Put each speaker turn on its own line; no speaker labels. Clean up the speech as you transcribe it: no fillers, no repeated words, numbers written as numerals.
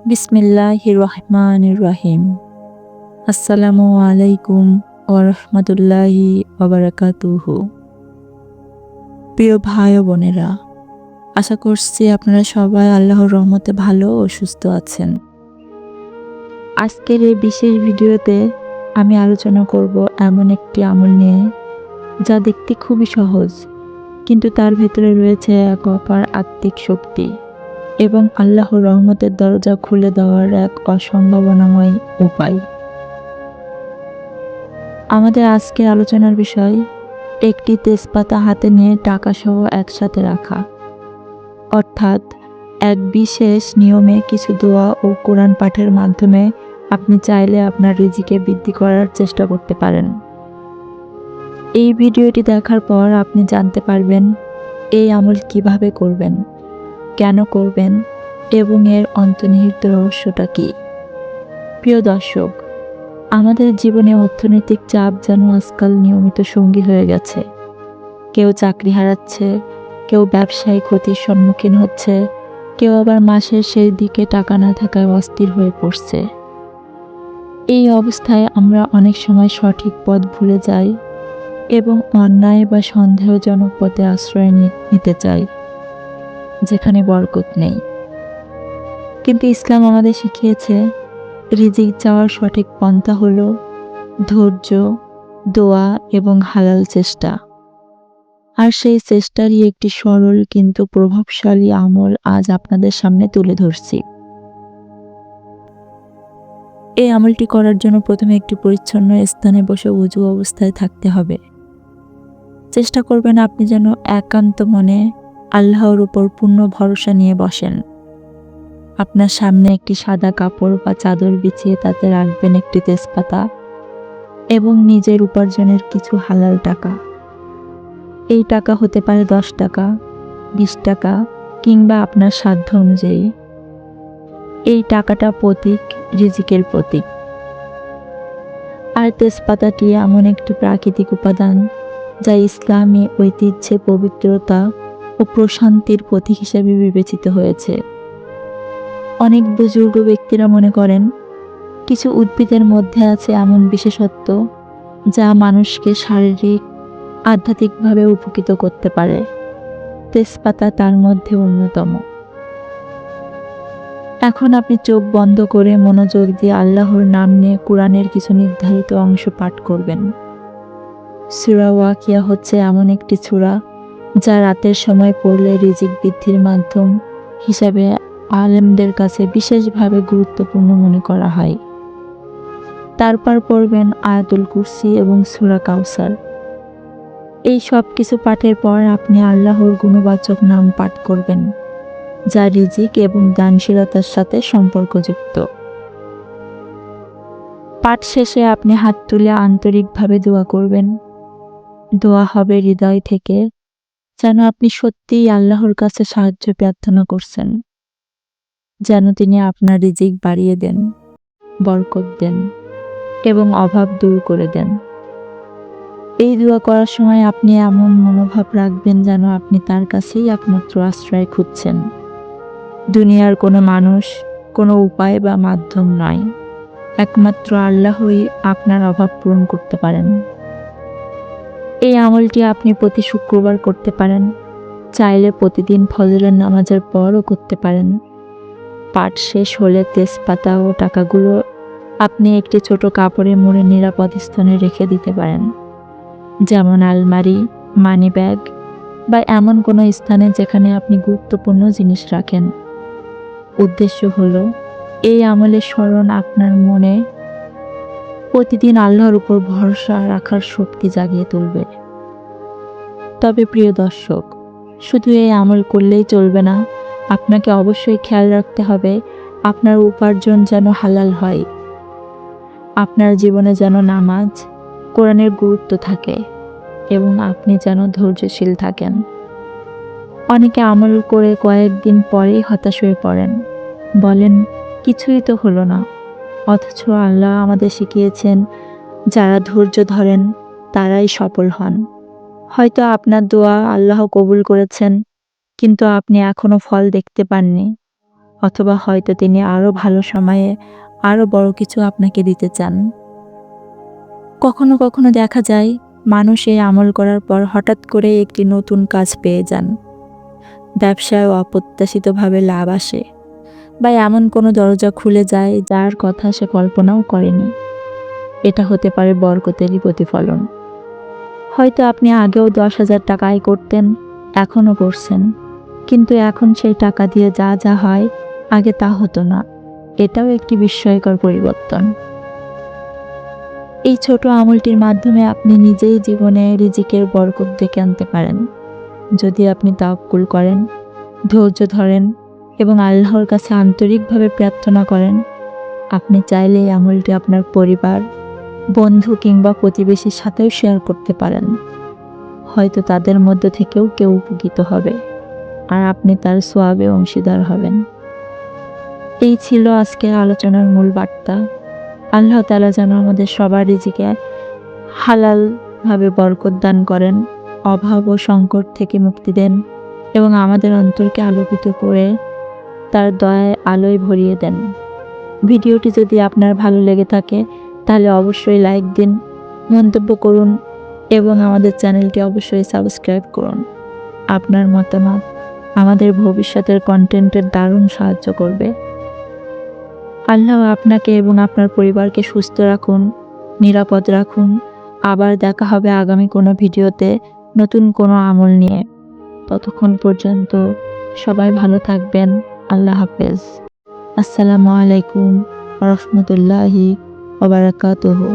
বিসমিল্লাহির রহমানির রহিম। আসসালামু আলাইকুম ওয়া রাহমাতুল্লাহি ওয়া বারাকাতুহু। প্রিয় ভাই ও বোনেরা, আশা করছি আপনারা সবাই আল্লাহর রহমতে ভালো ও সুস্থ আছেন। আজকের এই বিশেষ ভিডিওতে আমি আলোচনা করব এমন একটি আমল নিয়ে যা দেখতে খুবই সহজ, কিন্তু তার ভেতরে রয়েছে এক অপার আত্মিক শক্তি এবং আল্লাহর রহমতের দরজা খুলে দেওয়ার এক অসম্ভাবনাময় উপায়। আমাদের আজকের আলোচনার বিষয় একটি তেজপাতা হাতে নিয়ে টাকা সহ একসাথে রাখা, অর্থাৎ এক বিশেষ নিয়মে কিছু দোয়া ও কোরআন পাঠের মাধ্যমে আপনি চাইলে আপনার রিজিকে বৃদ্ধি করার চেষ্টা করতে পারেন। এই ভিডিওটি দেখার পর আপনি জানতে পারবেন এই আমল কিভাবে করবেন, কেন করবেন এবং এর অন্তর্নিহিত রহস্যটা কী। প্রিয় দর্শক, আমাদের জীবনে অর্থনৈতিক চাপ যেন আজকাল নিয়মিত সঙ্গী হয়ে গেছে। কেউ চাকরি হারাচ্ছে, কেউ ব্যবসায়িক ক্ষতির সম্মুখীন হচ্ছে, কেউ আবার মাসের শেষ দিকে টাকা না থাকায় অস্থির হয়ে পড়ছে। এই অবস্থায় আমরা অনেক সময় সঠিক পথ ভুলে যাই এবং অন্যায় বা সন্দেহজনক পথে আশ্রয় নিতে চাই, যেখানে বরকত নেই। কিন্তু ইসলাম আমাদের শিখিয়েছে রিজিক চাওয়ার সঠিক পন্থা হলো ধৈর্য, দোয়া এবং হালাল চেষ্টা। আর সেই চেষ্টারই একটি সরল কিন্তু প্রভাবশালী আমল আজ আপনাদের সামনে তুলে ধরছি। এই আমলটি করার জন্য প্রথমে একটি পরিচ্ছন্ন স্থানে বসে ওযু অবস্থায় থাকতে হবে। চেষ্টা করবেন আপনি যেন একান্ত মনে আল্লাহর উপর পূর্ণ ভরসা নিয়ে বসেন। আপনার সামনে একটি সাদা কাপড় বা চাদর বিছিয়ে তাতে রাখবেন একটি তেজপাতা এবং নিজের উপার্জনের কিছু হালাল টাকা। এই টাকা হতে পারে 10 টাকা, 20 টাকা কিংবা আপনার সাধ্য অনুযায়ী। এই টাকাটা প্রতীক, রিজিকের প্রতীক। আর তেজপাতাটি এমন একটি প্রাকৃতিক উপাদান যা ইসলামী ঐতিহ্যে পবিত্রতা ও প্রশান্তির প্রতীক হিসেবে বিবেচিত হয়েছে। অনেক বুজুর্গ ব্যক্তিরা মনে করেন কিছু উদ্ভিদের মধ্যে আছে এমন বিশেষত্ব যা মানুষকে শারীরিক, আধ্যাত্মিকভাবে উপকৃত করতে পারে। তেজপাতা তার মধ্যে অন্যতম। এখন আপনি চোখ বন্ধ করে মনোযোগ দিয়ে আল্লাহর নাম নিয়ে কোরআনের কিছু নির্ধারিত অংশ পাঠ করবেন। সূরা ওয়াকিয়া হচ্ছে এমন একটি সূরা যা রাতের সময় পড়লে রিজিক বৃদ্ধির মাধ্যম হিসাবে আলেমদের কাছে বিশেষভাবে গুরুত্বপূর্ণ মনে করা হয়। তারপর পড়বেন আয়াতুল কুরসি এবং সূরা কাউসার। এই সব কিছু পাঠের পর আপনি আল্লাহর গুণবাচক নাম পাঠ করবেন, যা রিজিক এবং দানশীলতার সাথে সম্পর্কযুক্ত। পাঠ শেষে আপনি হাত তুলে আন্তরিকভাবে দোয়া করবেন। দোয়া হবে হৃদয় থেকে, যেন আপনি সত্যিই আল্লাহর কাছে সাহায্য প্রার্থনা করছেন, যেন তিনি আপনার রিজিক বাড়িয়ে দেন, বরকত দেন এবং অভাব দূর করে দেন। এই দোয়া করার সময় আপনি এমন মনোভাব রাখবেন যেন আপনি তার কাছেই একমাত্র আশ্রয় খুঁজছেন। দুনিয়ার কোনো মানুষ, কোনো উপায় বা মাধ্যম নয়। একমাত্র আল্লাহই আপনার অভাব পূরণ করতে পারেন। এই আমলটি আপনি প্রতি শুক্রবার করতে পারেন, চাইলে প্রতিদিন ফজরের নামাজের পরও করতে পারেন। পাঠ শেষ হলে তেজপাতা ও টাকাগুলো আপনি একটি ছোট কাপড়ে মুড়ে নিরাপদ স্থানে রেখে দিতে পারেন, যেমন আলমারি, মানি ব্যাগ বা এমন কোনো স্থানে যেখানে আপনি গুরুত্বপূর্ণ জিনিস রাখেন। উদ্দেশ্য হলো এই আমলের স্মরণ আপনার মনে প্রতিদিন আল্লাহর উপর ভরসা রাখার শক্তি জাগিয়ে তুলবে। তবে প্রিয় দর্শক, শুধু এই আমল করলেই চলবে না, আপনাকে অবশ্যই খেয়াল রাখতে হবে আপনার উপার্জন যেন হালাল হয়। আপনার জীবনে যেন নামাজ, কোরআনের গুরুত্ব থাকে এবং আপনি যেন ধৈর্যশীল থাকেন। অনেকে আমল করে কয়েকদিন পরেই হতাশ হয়ে পড়েন, বলেন কিছুই তো হলো না। অথচ আল্লাহ আমাদের শিখিয়েছেন যারা ধৈর্য ধরেন তারাই সফল হন। হয়তো আপনার দোয়া আল্লাহ কবুল করেছেন, কিন্তু আপনি এখনো ফল দেখতে পাননি। অথবা হয়তো তিনি আরও ভালো সময়ে আরও বড় কিছু আপনাকে দিতে চান। কখনো কখনো দেখা যায় মানুষ এই আমল করার পর হঠাৎ করে একটি নতুন কাজ পেয়ে যান, ব্যবসায় অপ্রত্যাশিতভাবে লাভ আসে, বা এমন কোনো দরজা খুলে যায় যার কথা সে কল্পনাও করেনি। এটা হতে পারে বরকতেরই প্রতিফলন। হয়তো আপনি আগেও 10,000 টাকা আয় করতেন, এখনও করছেন, কিন্তু এখন সেই টাকা দিয়ে যা যা হয় আগে তা হতো না। এটাও একটি বিস্ময়কর পরিবর্তন। এই ছোট আমলটির মাধ্যমে আপনি নিজেই জীবনে রিজিকের বরকত ডেকে আনতে পারেন, যদি আপনি তাওয়াক্কুল করেন, ধৈর্য ধরেন এবং আল্লাহর কাছে আন্তরিকভাবে প্রার্থনা করেন। আপনি চাইলে এই আমলটি আপনার পরিবার, বন্ধু কিংবা প্রতিবেশীর সাথেও শেয়ার করতে পারেন। হয়তো তাদের মধ্য থেকেও কেউ উপকৃত হবে, আর আপনি তার সওয়াবে অংশীদার হবেন। এই ছিল আজকের আলোচনার মূল বার্তা। আল্লাহ তাআলা যেন আমাদের সবার রিজিকে হালালভাবে বরকত দান করেন, অভাব ও সংকট থেকে মুক্তি দেন এবং আমাদের অন্তরকে আলোকিত করে তার দয়ায় আলোয় ভরিয়ে দেন। ভিডিওটি যদি আপনার ভালো লেগে থাকে তাহলে অবশ্যই লাইক দিন, মন্তব্য করুন এবং আমাদের চ্যানেলটি অবশ্যই সাবস্ক্রাইব করুন। আপনার মতামত আমাদের ভবিষ্যতের কন্টেন্টের দারুণ সাহায্য করবে। আল্লাহ আপনাকে এবং আপনার পরিবারকে সুস্থ রাখুন, নিরাপদ রাখুন। আবার দেখা হবে আগামী কোনো ভিডিওতে নতুন কোনো আমল নিয়ে। ততক্ষণ পর্যন্ত সবাই ভালো থাকবেন। আল্লাহ হাফেজ। আসসালামু আলাইকুম ওয়া রাহমাতুল্লাহি ওয়া বারাকাতুহু।